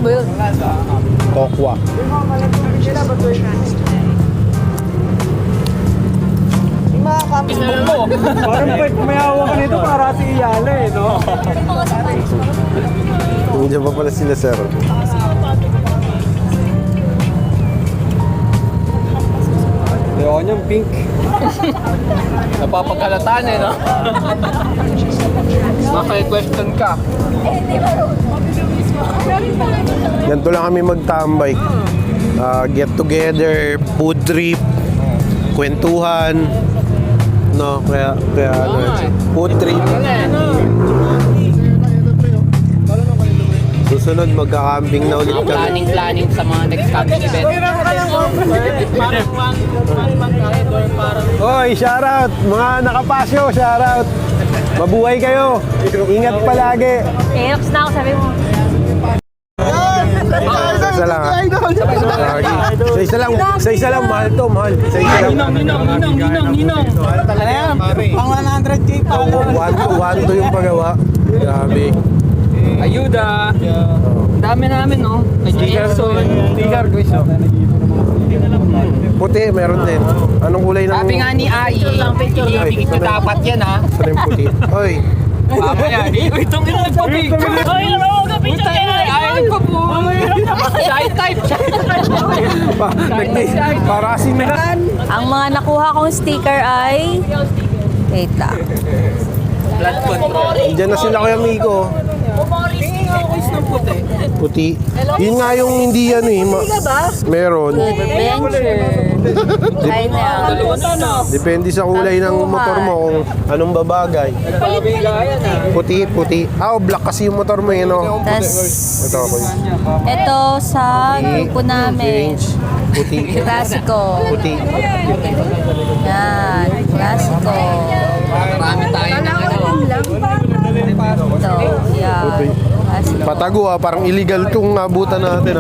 ba yun? Kokwa. Parang may awa ka nito para si Iyala eh, no? Nandiyan pa pala sila, sir. Ayoko niyang pink. Napapagkalataan eh, no? Maka-question ka. Ganito lang kami magtambay. Get together, food trip, kwentuhan. No, kaya ano, food trip. Susunod magka-camping na ulit kami. Planning sa mga next camping event. Oy, shoutout! Mga nakapasyo, shoutout! Mabuhay kayo! Ingat palagi! Eox na ako, sabi mo. Isa lang ha. Sa isa lang, mahal to, mahal. Sa isa lang. Ninong. Ano yan? Pang 100k pa. One to yung pagawa. Grabe. Ayuda. Dami namin, no? May Jason. Sticker quiz, oh. Puti, meron din. Anong kulay ng... Sabi nga ni Ai, ibigit ko dapat yan, ha? Saan yung puti? Oy! Tama yan. Itong ina nagpa-picture. Ay, ano ka picture yan? Ay, nagpa-picture. Shy type. Para kasi Ang mga nakuha kong sticker ay... Wait lang. Blood control. Diyan na sila Kuya Miko. Puti. Yun nga yung hindi yan eh. Meron. Adventure. Ay na. Depende sa kulay ng motor mo kung anong babagay. Puti, puti. Black kasi yung motor mo eh, no? Tas, Ito ako. ito sa grupo namin. Orange. Puti. Klasiko. Puti. Yan. Klasiko. Marami tayo na ano. Ito. Yan. Klasiko. Patago parang illegal itong nabutan natin